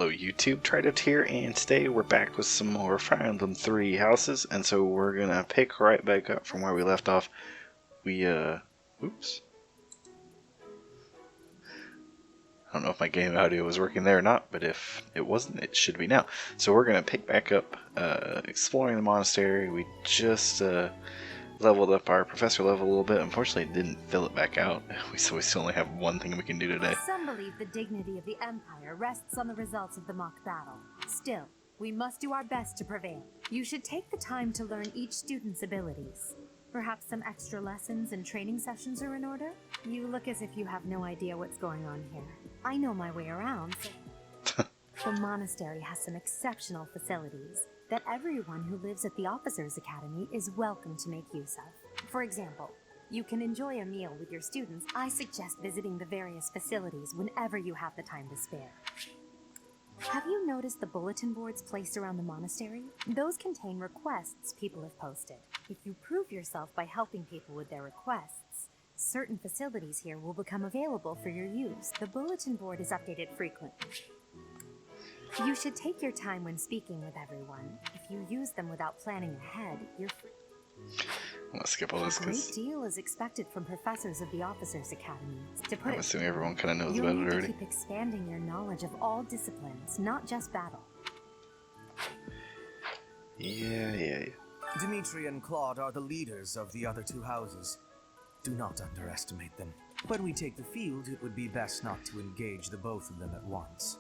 Hello YouTube, Try to Tier, and today we're back with some more Fire Emblem 3 houses, and so we're gonna pick right back up from where we left off. Oops. I don't know if my game audio was working there or not, but if it wasn't, it should be now. So we're gonna pick back up, exploring the monastery. We just, leveled up our professor level a little bit. Unfortunately, it didn't fill it back out, so we still only have one thing we can do today. Some believe the dignity of the Empire rests on the results of the mock battle. Still, we must do our best to prevail. You should take the time to learn each student's abilities. Perhaps some extra lessons and training sessions are in order? You look as if you have no idea what's going on here. I know my way around. The monastery has some exceptional facilities that everyone who lives at the Officers' Academy is welcome to make use of. For example, you can enjoy a meal with your students. I suggest visiting the various facilities whenever you have the time to spare. Have you noticed the bulletin boards placed around the monastery? Those contain requests people have posted. If you prove yourself by helping people with their requests, certain facilities here will become available for your use. The bulletin board is updated frequently. You should take your time when speaking with everyone. If you use them without planning ahead, you're free. I'm gonna skip all this A because great deal is expected from professors of the Officers' Academy. I'm assuming everyone kind of knows you'll about it need to already. keep expanding your knowledge of all disciplines, not just battle. Yeah. Dimitri and Claude are the leaders of the other two houses. Do not underestimate them. When we take the field, it would be best not to engage the both of them at once.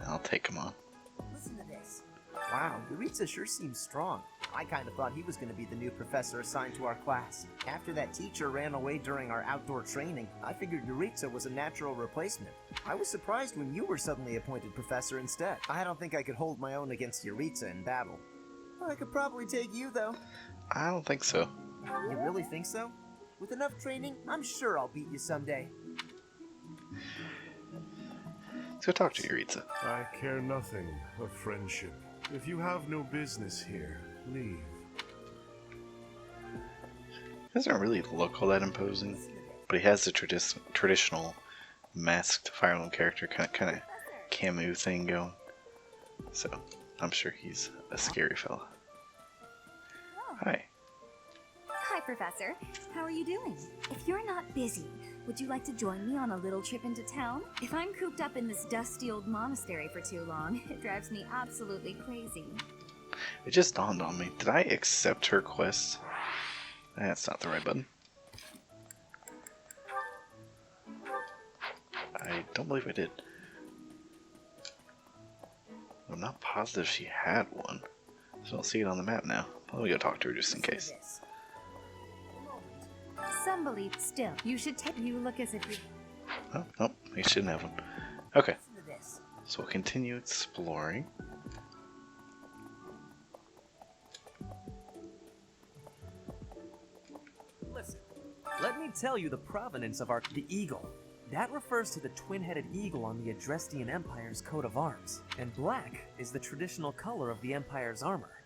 I'll take him on. Listen to this. Wow, Yuritsa sure seems strong. I kind of thought he was going to be the new professor assigned to our class. After that teacher ran away during our outdoor training, I figured Yuritsa was a natural replacement. I was surprised when you were suddenly appointed professor instead. I don't think I could hold my own against Yuritsa in battle. I could probably take you, though. I don't think so. You really think so? With enough training, I'm sure I'll beat you someday. Let's go talk to Yuritsa. I care nothing of friendship. If you have no business here, leave. He doesn't really look all that imposing, but he has the traditional masked Fire Emblem character kind of Camus thing going. So I'm sure he's a scary fella. Hi. Hi, Professor. How are you doing? If you're not busy, would you like to join me on a little trip into town? If I'm cooped up in this dusty old monastery for too long, it drives me absolutely crazy. It just dawned on me. Did I accept her quest? That's not the right button. I don't believe I did. I'm not positive she had one. So I'll see it on the map now. Let me go talk to her just in case. Some believe still. You should take. You look as if you. Oh, nope, we shouldn't have one. Okay. So we'll continue exploring. Listen, let me tell you the provenance of the eagle. That refers to the twin-headed eagle on the Adrestian Empire's coat of arms, and black is the traditional color of the Empire's armor.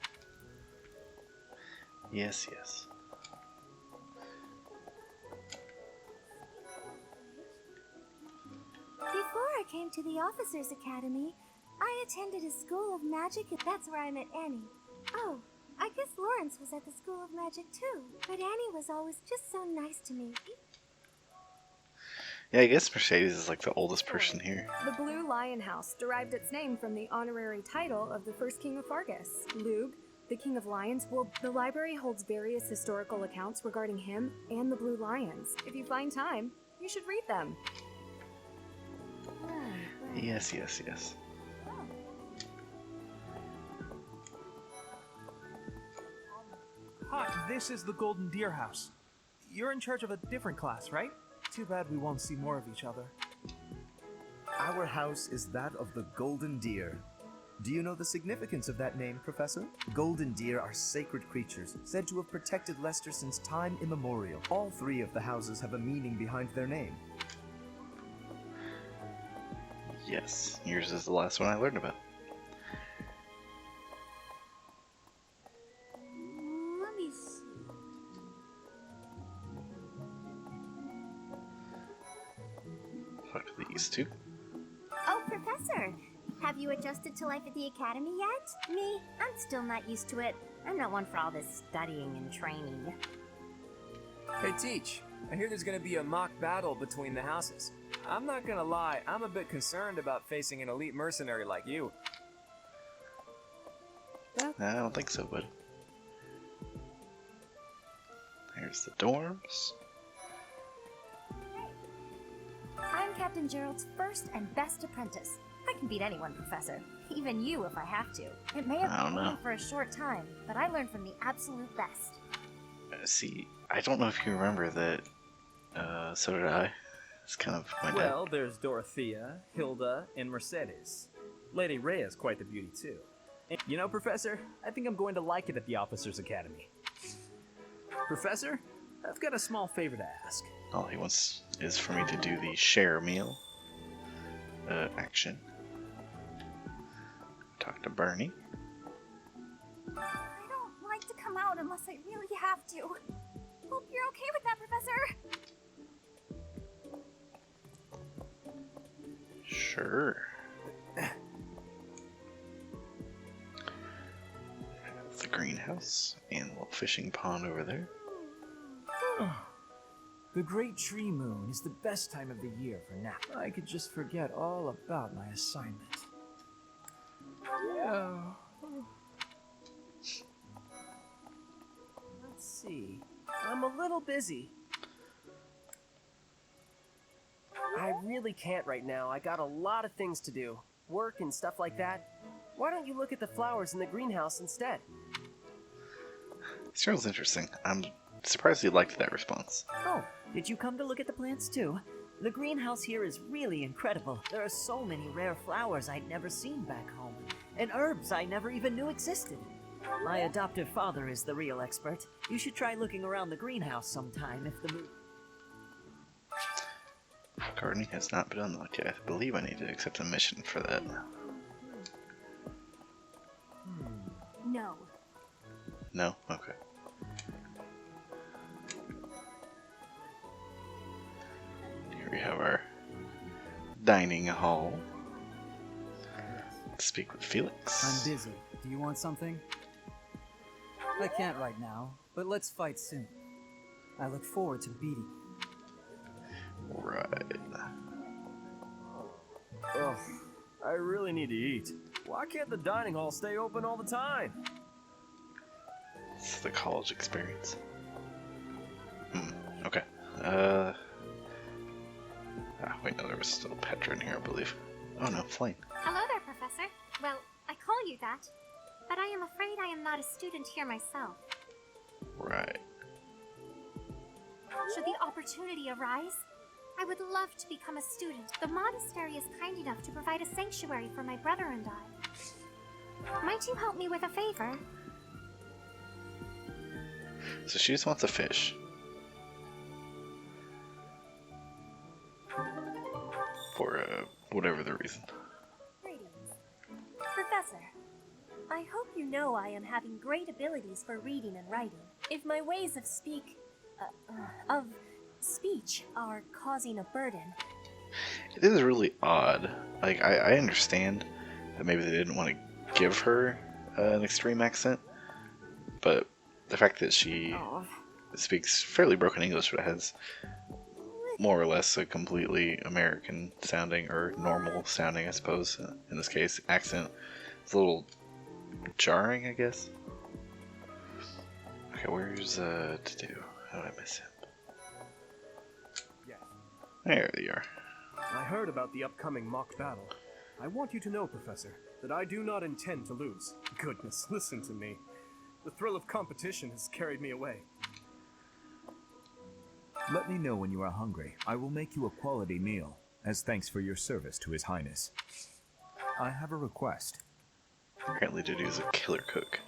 Yes. Before I came to the Officers' Academy, I attended a school of magic, and that's where I met Annie. Oh, I guess Lawrence was at the School of Magic too, but Annie was always just so nice to me. Yeah, I guess Mercedes is like the oldest person here. The Blue Lion House derived its name from the honorary title of the first king of Fargus, Lug, the King of Lions. Well, the library holds various historical accounts regarding him and the Blue Lions. If you find time, you should read them. Yes. Hi, this is the Golden Deer House. You're in charge of a different class, right? Too bad we won't see more of each other. Our house is that of the Golden Deer. Do you know the significance of that name, Professor? Golden deer are sacred creatures, said to have protected Leicester since time immemorial. All three of the houses have a meaning behind their name. Yes, yours is the last one I learned about. Let me see. Talk to these two. Oh, Professor, Have you adjusted to life at the academy yet? Me? I'm still not used to it. I'm not one for all this studying and training. Hey, Teach. I hear there's gonna be a mock battle between the houses. I'm not gonna lie, I'm a bit concerned about facing an elite mercenary like you. I don't think so, bud. There's the dorms. I'm Captain Gerald's first and best apprentice. I can beat anyone, Professor. Even you if I have to. It may have I don't been know. only for a short time, but I learned from the absolute best. See, I don't know if you remember that. So did I. It's kind of my dad. Well, there's Dorothea, Hilda, and Mercedes. Lady Rhea's quite the beauty, too. And, you know, Professor, I think I'm going to like it at the Officers' Academy. Professor, I've got a small favor to ask. All he wants is for me to do the share meal action. Talk to Bernie. I don't like to come out unless I really have to. Hope you're okay with that, Professor. Sure. The greenhouse and the little fishing pond over there. The Great Tree Moon is the best time of the year for nap. I could just forget all about my assignment. Yeah. Let's see. I'm a little busy. I really can't right now. I got a lot of things to do. Work and stuff like that. Why don't you look at the flowers in the greenhouse instead? Cyril's interesting. I'm surprised you liked that response. Oh, did you come to look at the plants too? The greenhouse here is really incredible. There are so many rare flowers I'd never seen back home, and herbs I never even knew existed. My adoptive father is the real expert. You should try looking around the greenhouse sometime if the mood... Gardening has not been unlocked yet. I believe I need to accept a mission for that. No. No? Okay. Here we have our dining hall. Let's speak with Felix. I'm busy. Do you want something? I can't right now, but let's fight soon. I look forward to beating you. Right. Ugh, I really need to eat. Why can't the dining hall stay open all the time? It's the college experience. Okay. Wait, no, there was still Petra in here, I believe. Oh no, Flame. Hello there, Professor. Well, I call you that, but I am afraid I am not a student here myself. Right. Should the opportunity arise, I would love to become a student. The monastery is kind enough to provide a sanctuary for my brother and I. Might you help me with a favor? So she just wants a fish. For whatever the reason. Greetings. Professor, I hope you know I am having great abilities for reading and writing. If my ways of speech are causing a burden. It is really odd. Like, I understand that maybe they didn't want to give her an extreme accent, but the fact that she speaks fairly broken English but has more or less a completely American sounding, or normal sounding, I suppose, in this case, accent, it's a little jarring, I guess. Okay, where's to-do? How did I miss him? There they are. I heard about the upcoming mock battle. I want you to know, Professor, that I do not intend to lose. Goodness, listen to me. The thrill of competition has carried me away. Let me know when you are hungry. I will make you a quality meal, as thanks for your service to His Highness. I have a request. Apparently Dudu's a killer cook.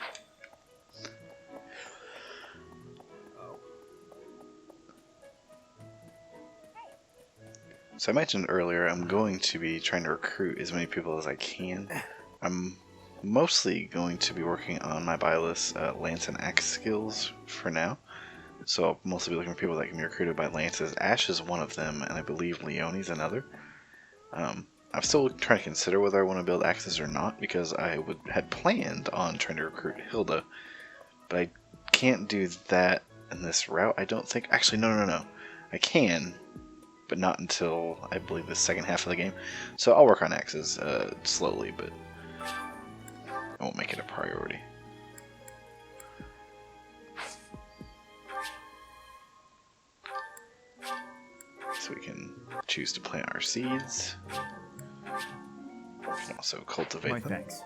So I mentioned earlier, I'm going to be trying to recruit as many people as I can. I'm mostly going to be working on my Byless lance and axe skills for now. So I'll mostly be looking for people that can be recruited by lances. Ash is one of them, and I believe Leonie's another. I'm I'm still trying to consider whether I want to build axes or not, because I had planned on trying to recruit Hilda, but I can't do that in this route. I don't think. Actually, no. I can, but not until I believe the second half of the game. So I'll work on axes slowly, but I won't make it a priority. So we can choose to plant our seeds. We can also cultivate them. Thanks.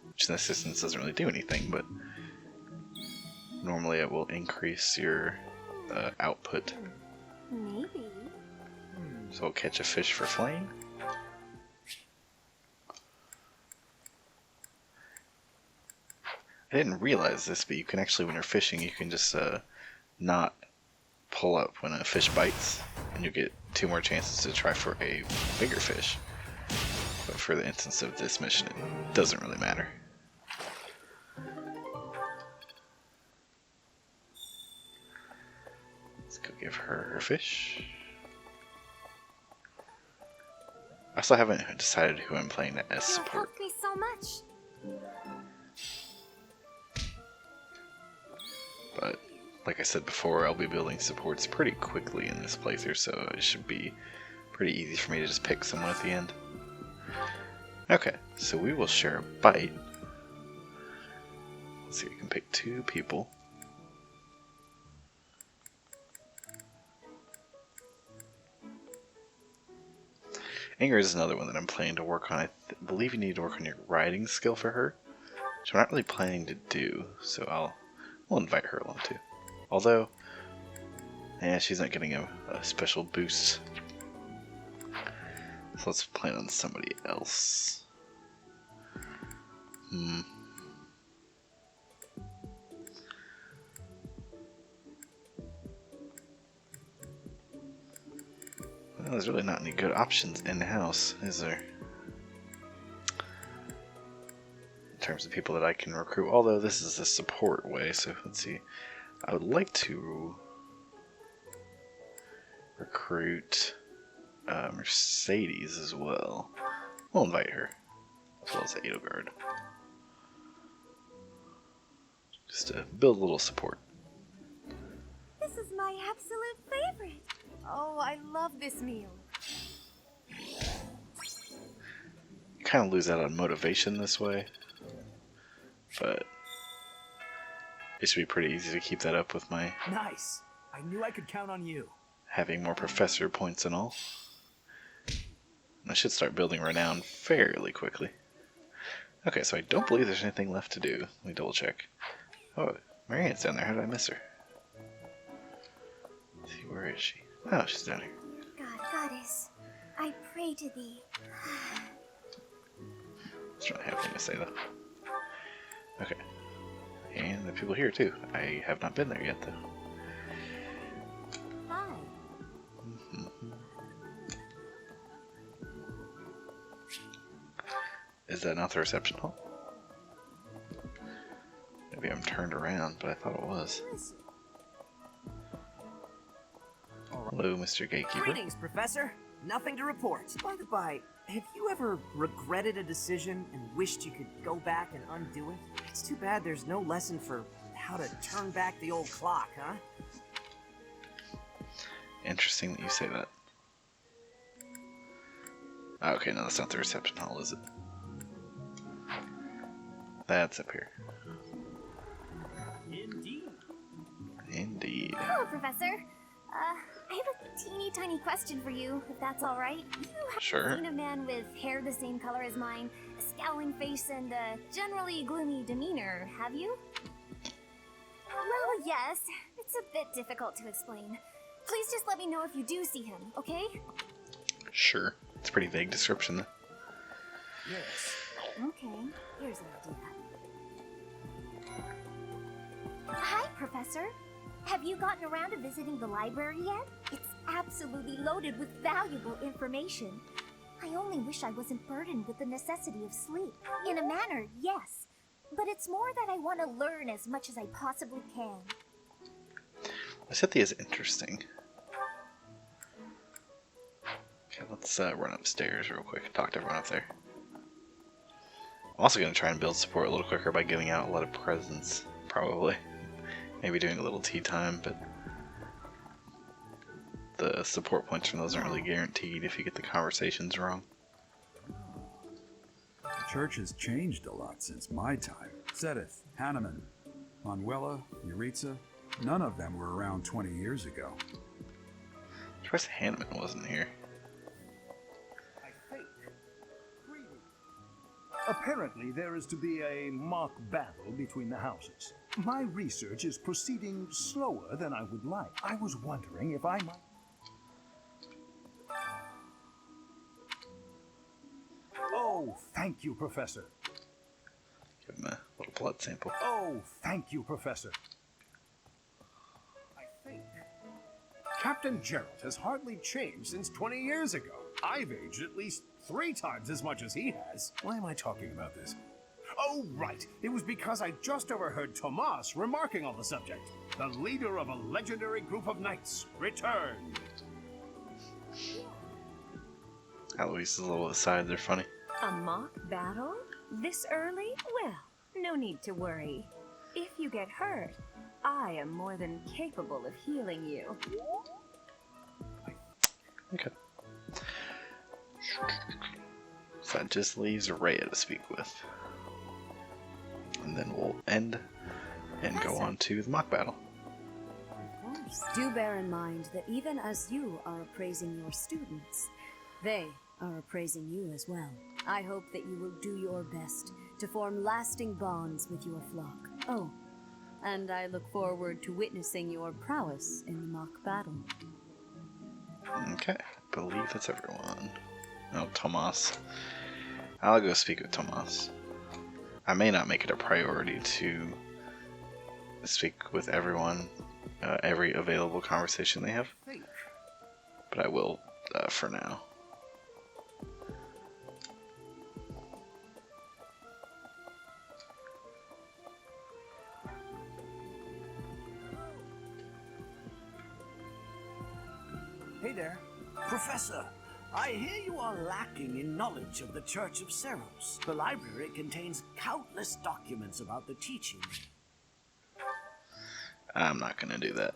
Which in this instance doesn't really do anything, but normally it will increase your output. Maybe. So we'll catch a fish for flaying. I didn't realize this, but you can actually, when you're fishing, you can just not pull up when a fish bites, and you get 2 more chances to try for a bigger fish. But for the instance of this mission, it doesn't really matter. Let's go give her her fish. I still haven't decided who I'm playing as You support. helped me so much. But like I said before, I'll be building supports pretty quickly in this playthrough, so it should be pretty easy for me to just pick someone at the end. Okay, so we will share a bite. Let's see, we can pick 2 people. Anger is another one that I'm planning to work on. I believe you need to work on your riding skill for her, which I'm not really planning to do, so we'll invite her along too. Although, yeah, she's not getting a special boost. So let's plan on somebody else. Well, there's really not any good options in-house, is there? In terms of people that I can recruit, although this is the support way, so let's see. I would like to recruit Mercedes as well. We'll invite her, as well as Edelgard. Just to build a little support. This is my absolute favorite. Oh, I love this meal. You kind of lose out on motivation this way, but it should be pretty easy to keep that up with my Nice. I knew I could count on you. having more professor points and all. And I should start building renown fairly quickly. Okay, so I don't believe there's anything left to do. Let me double check. Oh, Marianne's down there. How did I miss her? Let's see, where is she? Oh, she's down here. God, Goddess, I pray to thee. Just don't have anything to say though. Okay. And the people here too. I have not been there yet though. Hi. Is that not the reception hall? Maybe I'm turned around, but I thought it was. Hello, Mr. Gatekeeper. Greetings, Professor. Nothing to report. By the by, have you ever regretted a decision and wished you could go back and undo it? It's too bad there's no lesson for how to turn back the old clock, huh? Interesting that you say that. Okay, no, that's not the reception hall, is it? That's up here. Indeed. Hello, Professor. I have a teeny tiny question for you, if that's all right. You haven't seen a man with hair the same color as mine, a scowling face, and a generally gloomy demeanor, have you? Well, yes. It's a bit difficult to explain. Please just let me know if you do see him, okay? Sure. It's a pretty vague description. Yes. Okay, here's an idea. Hi, Professor. Have you gotten around to visiting the library yet? It's absolutely loaded with valuable information. I only wish I wasn't burdened with the necessity of sleep. In a manner, yes. But it's more that I want to learn as much as I possibly can. Cynthia is interesting. Okay, let's run upstairs real quick and talk to everyone up there. I'm also going to try and build support a little quicker by giving out a lot of presents, probably. Maybe doing a little tea time, but the support points from those aren't really guaranteed if you get the conversations wrong. The church has changed a lot since my time. Sedith, Hanneman, Manuela, Yuritsa, none of them were around 20 years ago. Surprised Hanneman wasn't here. Apparently, there is to be a mock battle between the houses. My research is proceeding slower than I would like. I was wondering if I might... Oh, thank you, Professor. Give him a little blood sample. Oh, thank you, Professor. I think Captain Gerald has hardly changed since 20 years ago. I've aged at least 3 times as much as he has. Why am I talking about this? Oh, right. It was because I just overheard Tomas remarking on the subject. The leader of a legendary group of knights returned. Aloy's little asides are funny. A mock battle? This early? Well, no need to worry. If you get hurt, I am more than capable of healing you. Okay. So that just leaves Rhea to speak with. And then we'll end and go on to the mock battle. Do bear in mind that even as you are appraising your students, they are appraising you as well. I hope that you will do your best to form lasting bonds with your flock. Oh, and I look forward to witnessing your prowess in the mock battle. Okay, I believe that's everyone. Oh, Tomas. I'll go speak with Tomas. I may not make it a priority to speak with everyone, every available conversation they have, but I will for now. Hey there. Professor, I hear you are lacking in knowledge of the Church of Seiros. The library contains countless documents about the teaching. I'm not going to do that.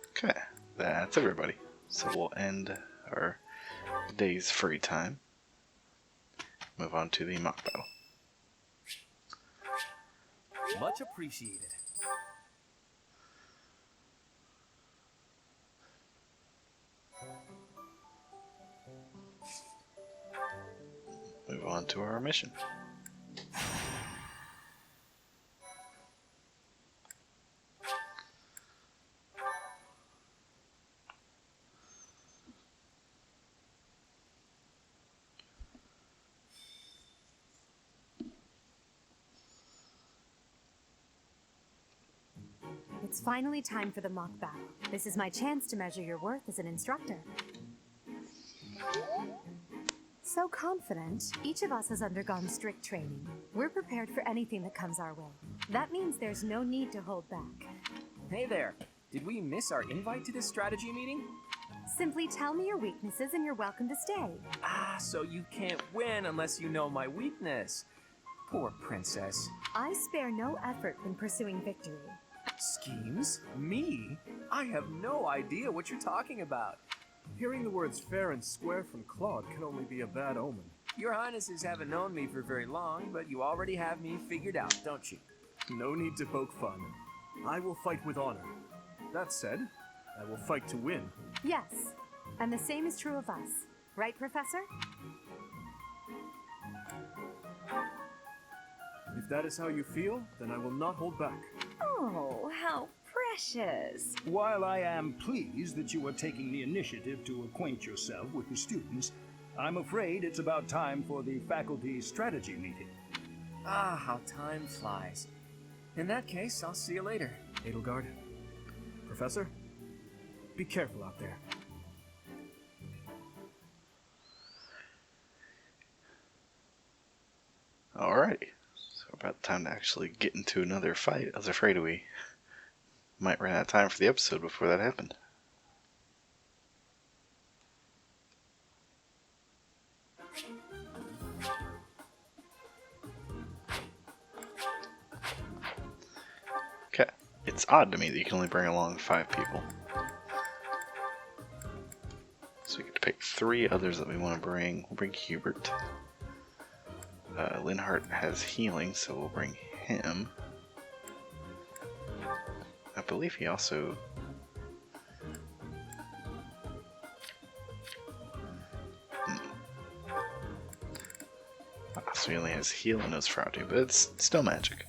Okay, that's everybody. So we'll end our day's free time. Move on to the mock battle. Much appreciated. Move on to our mission. It's finally time for the mock battle. This is my chance to measure your worth as an instructor. So confident, each of us has undergone strict training. We're prepared for anything that comes our way. That means there's no need to hold back. Hey there. Did we miss our invite to this strategy meeting? Simply tell me your weaknesses and you're welcome to stay. Ah, so you can't win unless you know my weakness. Poor princess. I spare no effort when pursuing victory. Schemes? Me? I have no idea what you're talking about. Hearing the words fair and square from Claude can only be a bad omen. Your Highnesses haven't known me for very long, but you already have me figured out, don't you? No need to poke fun. I will fight with honor. That said, I will fight to win. Yes, and the same is true of us. Right, Professor? If that is how you feel, then I will not hold back. Oh, how precious. While I am pleased that you are taking the initiative to acquaint yourself with the students, I'm afraid it's about time for the faculty strategy meeting. Ah, how time flies. In that case, I'll see you later. Edelgard. Professor, be careful out there. Alrighty. So about time to actually get into another fight. I was afraid we Might run out of time for the episode before that happened. Okay, it's odd to me that you can only bring along 5 people. So we get to pick 3 others that we want to bring. We'll bring Hubert. Linhart has healing, so we'll bring him. I believe he also... So he only has heal and Nosferatu, but it's still magic.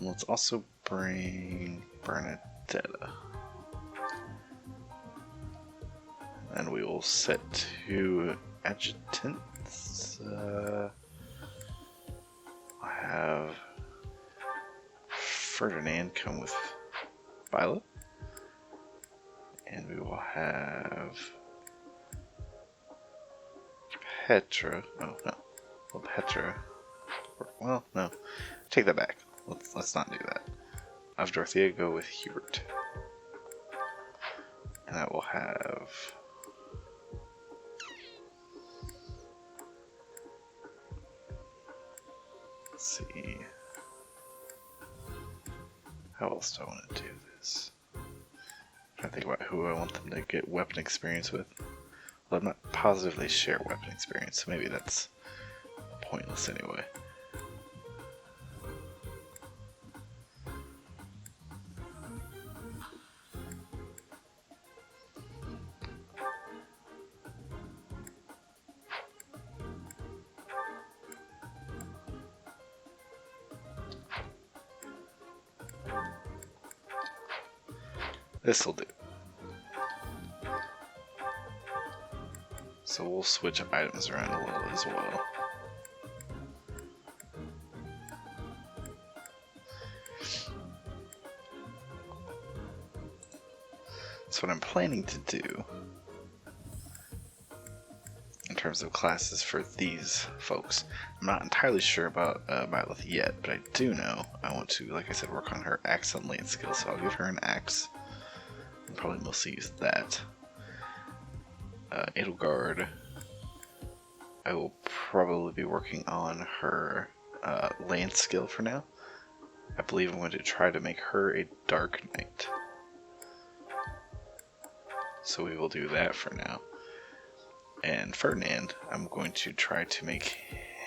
Let's also bring Bernadetta. And we will set 2 adjutants. I'll have Ferdinand come with Violet. And we will have Petra. Oh, no. Well, Petra. Well, no. Take that back. Let's not do that. I'll have Dorothea go with Hubert. And I will have... Let's see. How else do I want to do this? I'm trying to think about who I want them to get weapon experience with. Well, I'm not positive they share weapon experience, so maybe that's pointless anyway. This'll do. So we'll switch items around a little as well. So what I'm planning to do in terms of classes for these folks, I'm not entirely sure about Violet yet, but I do know I want to, like I said, work on her axe and lance skills, so I'll give her an axe. I'll probably mostly use that. Edelgard, I will probably be working on her lance skill for now. I believe I'm going to try to make her a Dark Knight. So we will do that for now. And Ferdinand, I'm going to try to make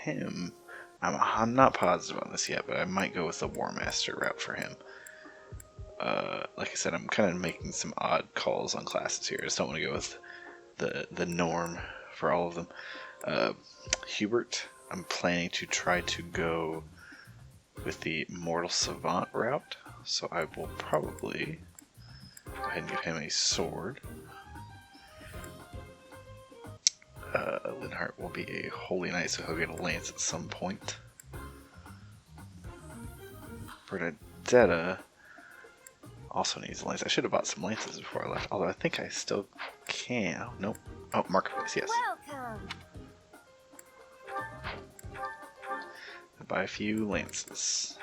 him... I'm not positive on this yet, but I might go with the War Master route for him. Like I said, I'm kind of making some odd calls on classes here. I just don't want to go with the norm for all of them. Hubert, I'm planning to try to go with the Mortal Savant route, so I will probably go ahead and give him a sword. Linhart will be a Holy Knight, so he'll get a lance at some point. Bernadetta also needs a lance. I should have bought some lances before I left, although I think I still can. Oh, nope. Oh, Marketplace, yes. Welcome. I'll buy a few lances.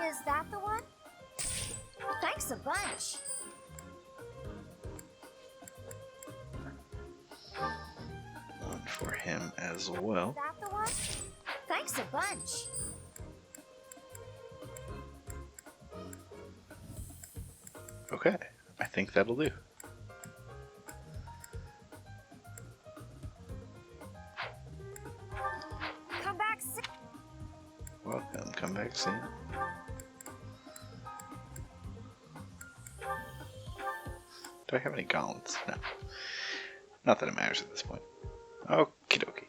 Is that the one? Thanks a bunch. One for him as well. Is that the one? Thanks a bunch. Okay, I think that'll do. Come back soon. Welcome, come back soon. Do I have any gauntlets? No. Not that it matters at this point. Okie dokie.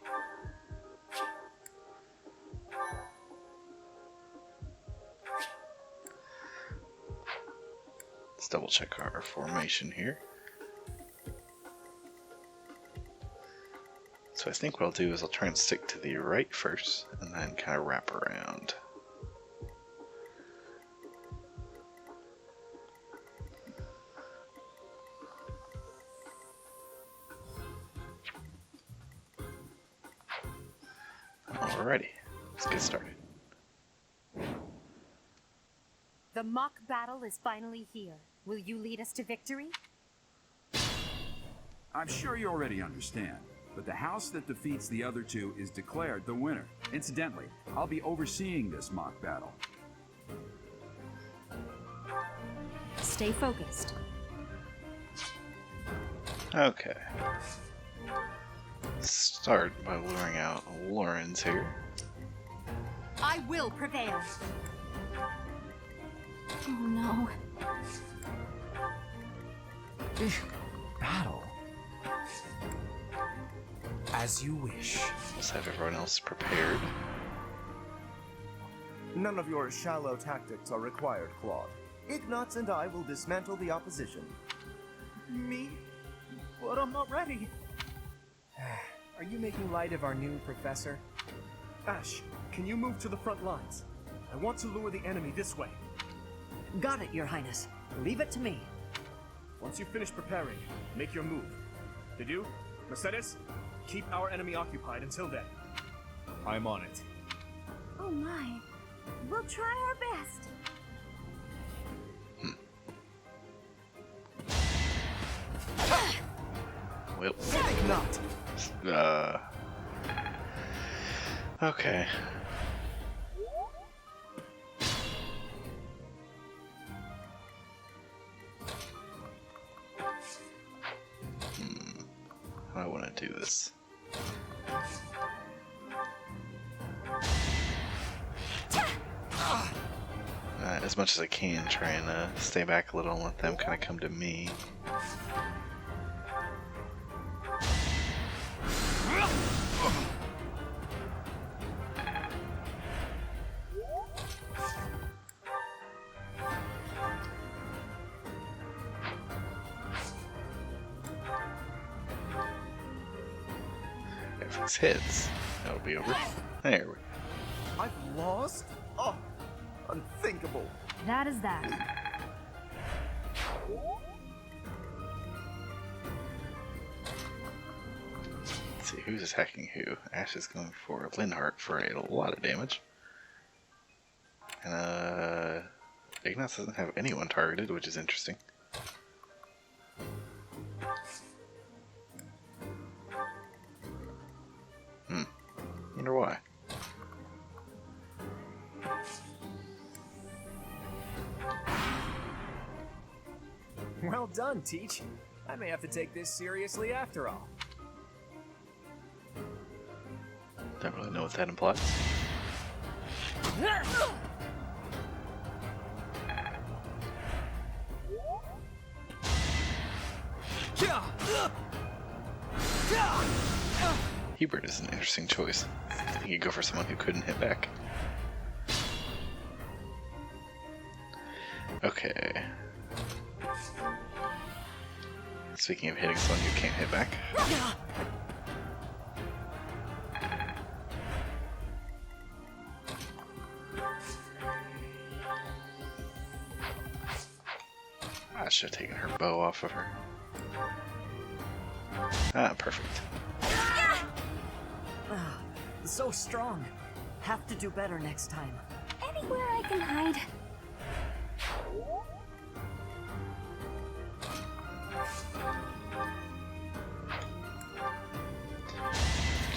Let's double check our formation here. So I think what I'll do is I'll try and stick to the right first and then kind of wrap around. Alrighty, let's get started. The mock battle is finally here. Will you lead us to victory? I'm sure you already understand, but the house that defeats the other two is declared the winner. Incidentally, I'll be overseeing this mock battle. Stay focused. Okay. Start by luring out Lawrence here. I will prevail. Oh no. Battle? As you wish. Let's have everyone else prepared. None of your shallow tactics are required, Claude. Ignatz and I will dismantle the opposition. Me? But I'm not ready. Are you making light of our new professor? Ash, can you move to the front lines? I want to lure the enemy this way. Got it, Your Highness. Leave it to me. Once you finish preparing, make your move. Did you? Mercedes? Keep our enemy occupied until then. I'm on it. Oh my. We'll try our best. Well, not. Okay. How do I want to do this? As much as I can, try and stay back a little and let them kind of come to me. If this hits, that'll be over. There we go. I've lost? Oh, unthinkable. That is that. Let's see who's attacking who. Ash is going for Linhardt for a lot of damage. And Ignatz doesn't have anyone targeted, which is interesting. Wonder why. Well done, Teach. I may have to take this seriously after all. Don't really know what that implies. Hubert is an interesting choice. I think you go for someone who couldn't hit back. Okay. Speaking of hitting someone who can't hit back. I should have taken her bow off of her. Ah, perfect. So strong. Have to do better next time. Anywhere I can hide.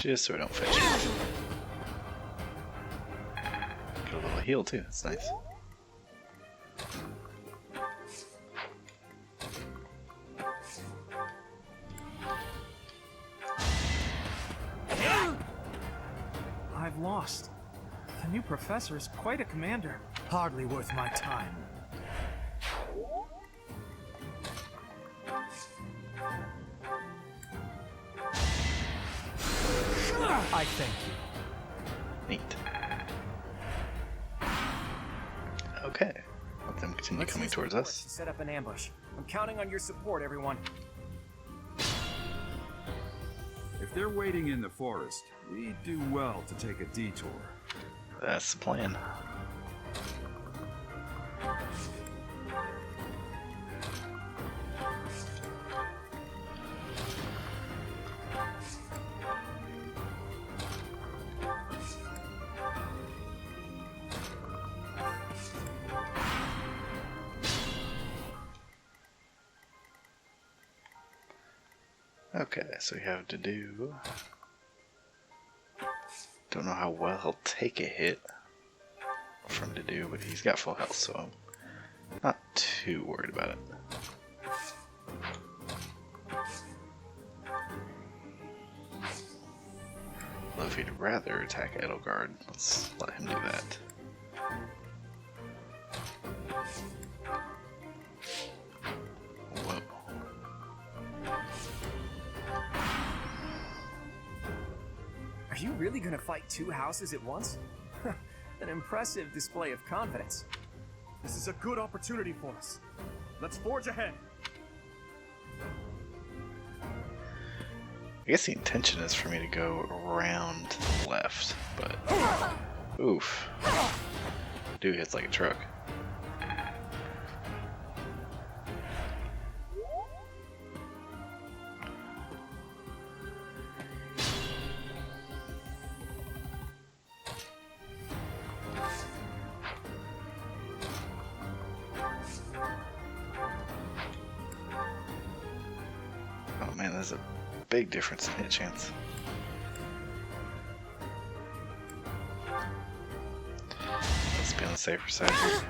Just so I don't fetch it. Get a little heal too, that's nice. I've lost. The new professor is quite a commander. Hardly worth my time. I thank you. Neat. Okay. Let them continue coming towards us. Set up an ambush. I'm counting on your support, everyone. If they're waiting in the forest, we do well to take a detour. That's the plan. Okay, so we have to do... Don't know how well he'll take a hit from to do, but he's got full health, so I'm not too worried about it. Well, if he'd rather attack Edelgard, let's let him do that. Whoa. Are you really gonna fight two houses at once? An impressive display of confidence. This is a good opportunity for us. Let's forge ahead. I guess the intention is for me to go around to the left, but... Oof. Dude hits like a truck. Oh man, there's a big difference in hit chance. Let's be on the safer side here.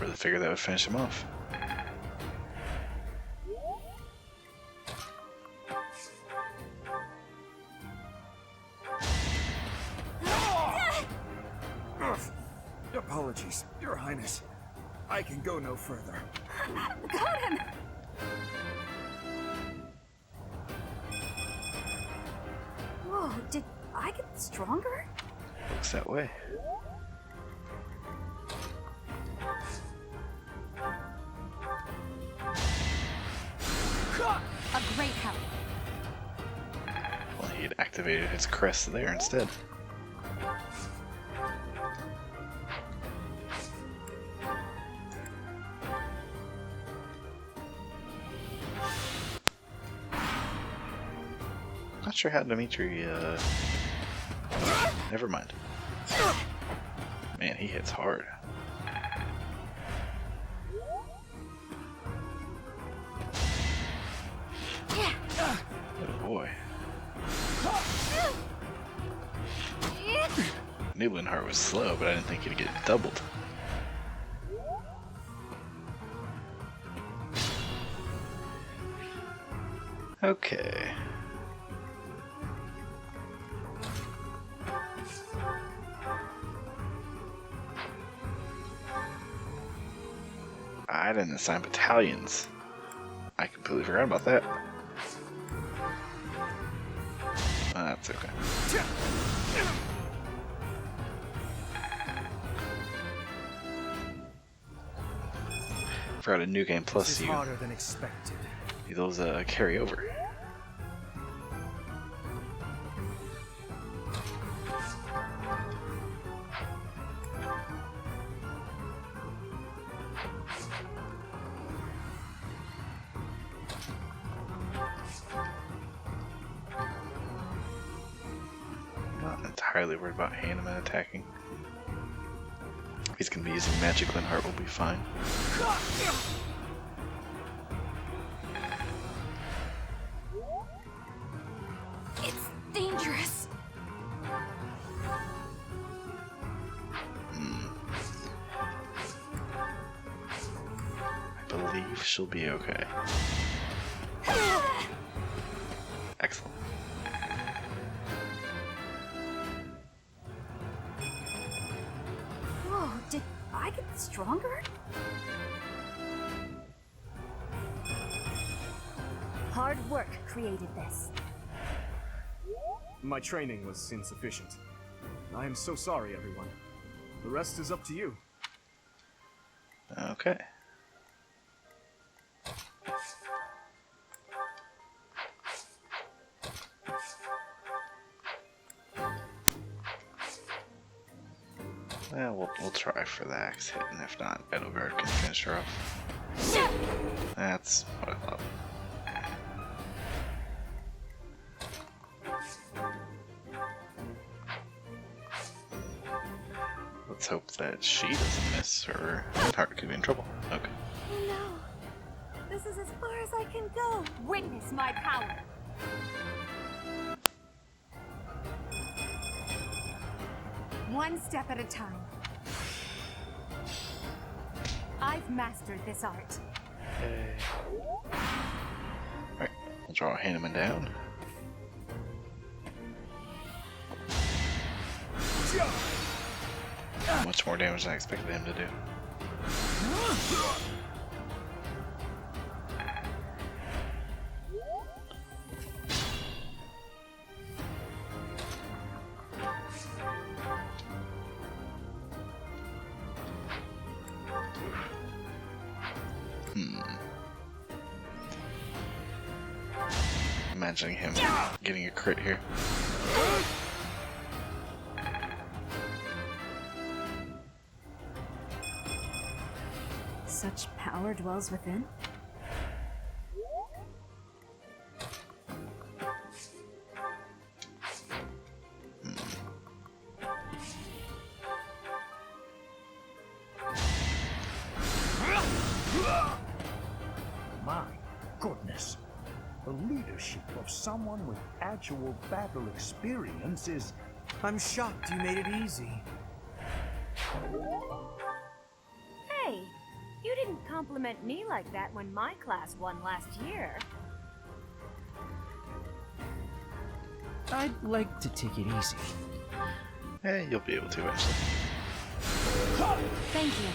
Really figured that would finish him off. Apologies, Your Highness. I can go no further. Got him! Whoa, did I get stronger? Looks that way. A great help. Well, he had activated his crest there instead. Not sure how Dimitri, never mind. Man, he hits hard. Oh boy. Niblinhart was slow, but I didn't think he'd get doubled. Okay. I didn't assign battalions. I completely forgot about that. That's okay. Forgot a new game plus This is harder than expected. Those carry over. Not entirely worried about Hanneman attacking. If he's gonna be using magic, Linhart will be fine. It's dangerous. I believe she'll be okay. Excellent. Whoa, did I get stronger? Hard work created this. My training was insufficient. I am so sorry, everyone. The rest is up to you. Okay. Well, we'll try for the axe hit, and if not, Edelgard can finish her off. That's what I thought. Let's hope that she doesn't miss, or Linhardt could be in trouble. Okay. Oh no. This is as far as I can go. Witness my power. One step at a time. I've mastered this art. Okay. Alright, we'll draw Hanneman down. Much more damage than I expected him to do. Imagining him getting a crit here. Such power dwells within? My goodness. The leadership of someone with actual battle experience is... I'm shocked you made it easy. Hey, you didn't compliment me like that when my class won last year. I'd like to take it easy. Hey, you'll be able to eventually. Thank you.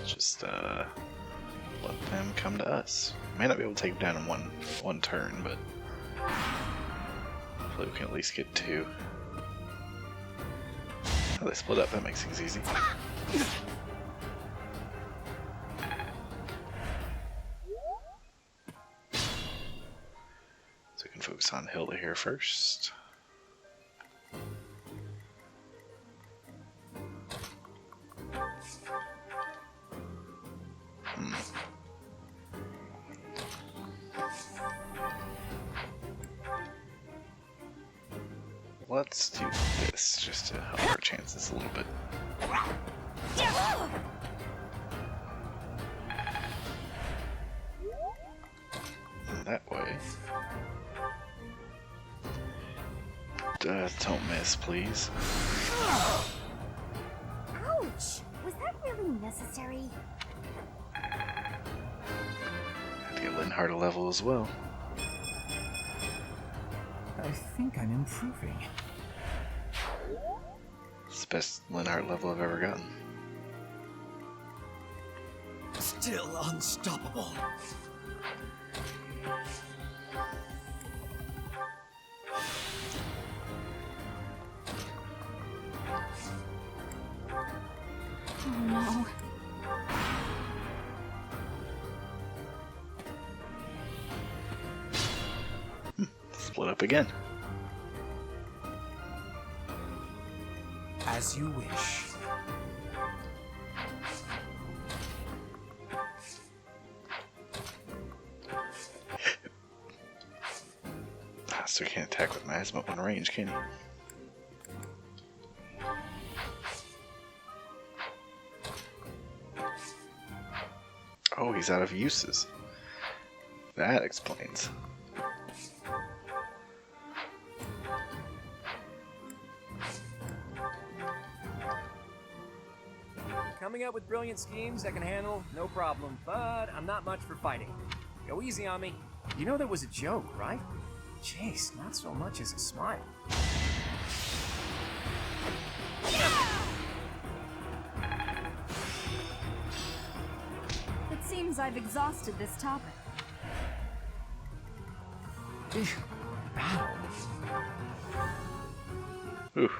Just let them come to us. May not be able to take them down in one turn, but hopefully we can at least get two. Oh, they split up. That makes things easy. So we can focus on Hilda here first. Let's do this just to help our chances a little bit. And that way. Don't miss, please. Ouch! Was that really necessary? Have to get Linhardt a level as well. I think I'm improving. It's the best Linhardt level I've ever gotten. Still unstoppable. Oh no. Split up again. As you wish. So he can't attack with Miasma when range, can he? Oh, he's out of uses. That explains. Coming up with brilliant schemes I can handle, no problem, but I'm not much for fighting. Go easy on me. You know that was a joke, right? Jeez, not so much as a smile. It seems I've exhausted this topic. Battle. Ooh.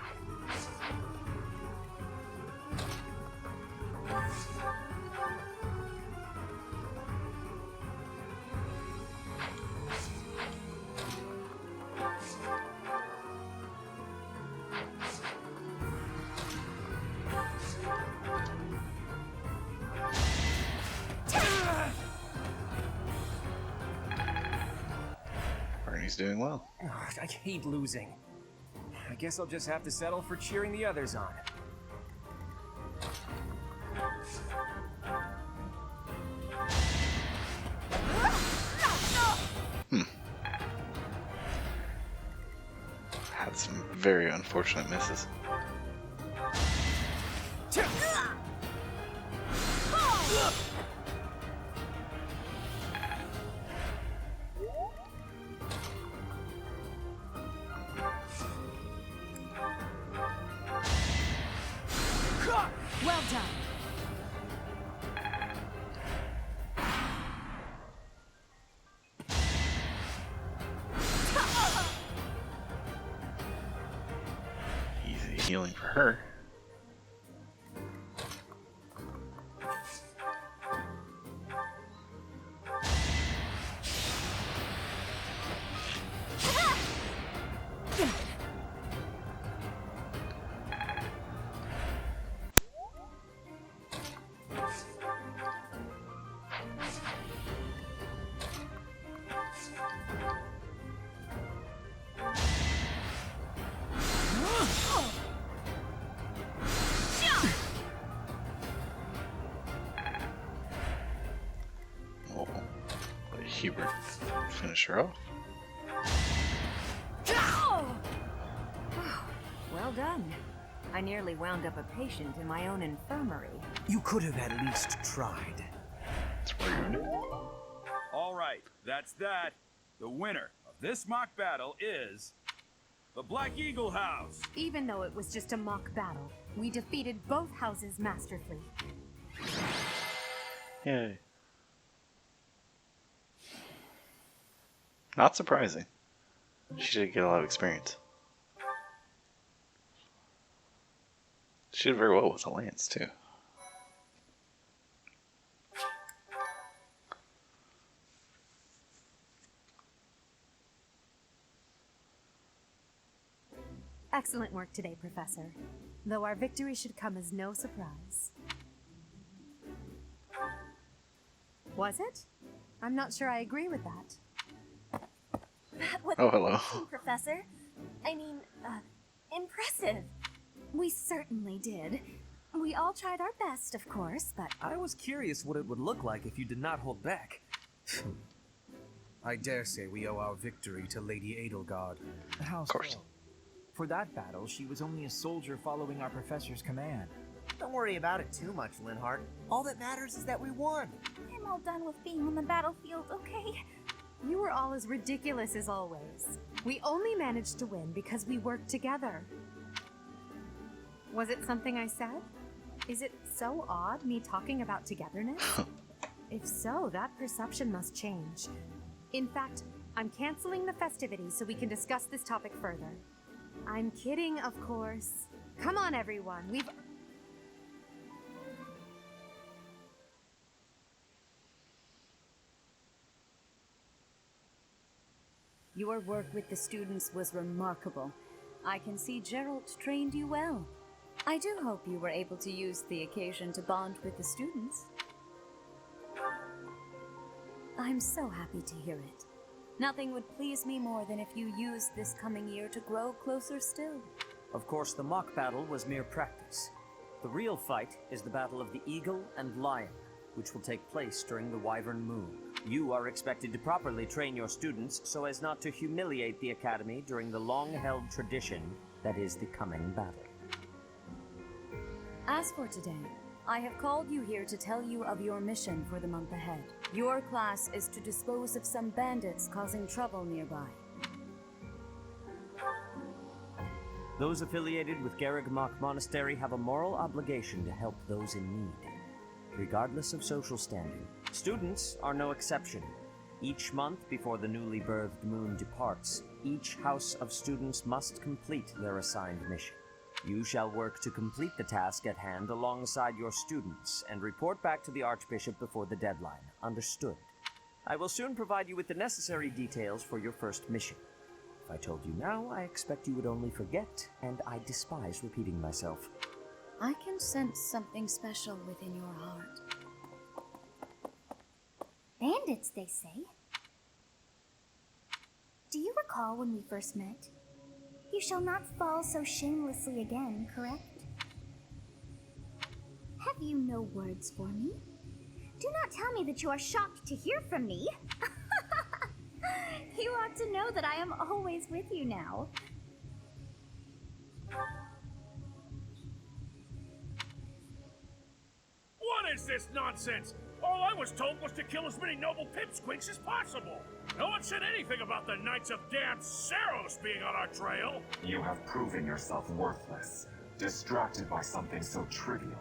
He's doing well. Ugh, I hate losing. I guess I'll just have to settle for cheering the others on. Had some very unfortunate misses. Well done. Easy healing for her. Hubert finish her off. Well done. I nearly wound up a patient in my own infirmary. You could have at least tried. It's rude. All right, that's that. The winner of this mock battle is the Black Eagle House. Even though it was just a mock battle, we defeated both houses masterfully. Yay. Not surprising. She did get a lot of experience. She did very well with the lance, too. Excellent work today, Professor. Though our victory should come as no surprise. Was it? I'm not sure I agree with that. That was Oh, hello. amazing, Professor. I mean, impressive. We certainly did. We all tried our best, of course, but... I was curious what it would look like if you did not hold back. I dare say we owe our victory to Lady Edelgard. How Of course. so? For that battle, she was only a soldier following our professor's command. Don't worry about it too much, Linhart. All that matters is that we won. I'm all done with being on the battlefield, okay? You were all as ridiculous as always. We only managed to win because we worked together. Was it something I said? Is it so odd, me talking about togetherness? If so, that perception must change. In fact, I'm canceling the festivities so we can discuss this topic further. I'm kidding, of course. Come on, everyone. Your work with the students was remarkable. I can see Gerald trained you well. I do hope you were able to use the occasion to bond with the students. I'm so happy to hear it. Nothing would please me more than if you used this coming year to grow closer still. Of course, the mock battle was mere practice. The real fight is the battle of the Eagle and Lion, which will take place during the Wyvern Moon. You are expected to properly train your students so as not to humiliate the Academy during the long-held tradition that is the coming battle. As for today, I have called you here to tell you of your mission for the month ahead. Your class is to dispose of some bandits causing trouble nearby. Those affiliated with Garrigmach Monastery have a moral obligation to help those in need, regardless of social standing. Students are no exception. Each month before the newly birthed moon departs, each house of students must complete their assigned mission. You shall work to complete the task at hand alongside your students and report back to the Archbishop before the deadline. Understood? I will soon provide you with the necessary details for your first mission. If I told you now, I expect you would only forget, and I despise repeating myself. I can sense something special within your heart. Bandits, they say. Do you recall when we first met? You shall not fall so shamelessly again, correct? Have you no words for me? Do not tell me that you are shocked to hear from me. You ought to know that I am always with you now. What is this nonsense? All I was told was to kill as many noble pipsqueaks as possible. No one said anything about the Knights of Damn Seiros being on our trail. You have proven yourself worthless, distracted by something so trivial.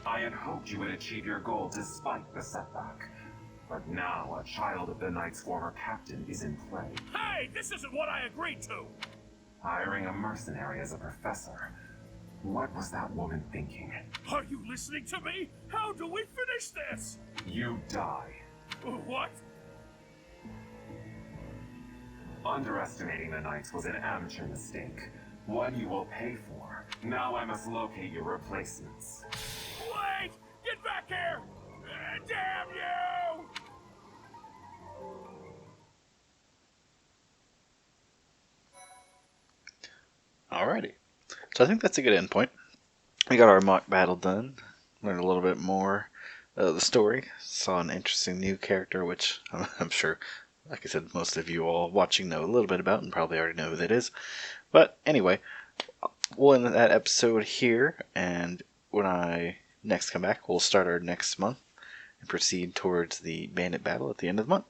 I had hoped you would achieve your goal despite the setback. But now, a child of the Knight's former captain is in play. Hey, this isn't what I agreed to! Hiring a mercenary as a professor. What was that woman thinking? Are you listening to me? How do we finish this? You die. What? Underestimating the Knights was an amateur mistake. One you will pay for. Now I must locate your replacements. Wait! Get back here! Damn you! Alrighty. So I think that's a good endpoint. We got our mock battle done. Learned a little bit more of the story. Saw an interesting new character, which I'm sure, like I said, most of you all watching know a little bit about and probably already know who that is. But anyway, we'll end that episode here, and when I next come back, we'll start our next month and proceed towards the bandit battle at the end of the month.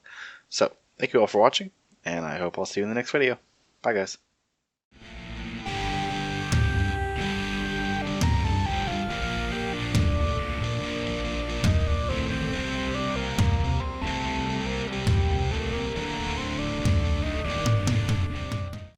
So, thank you all for watching, and I hope I'll see you in the next video. Bye, guys.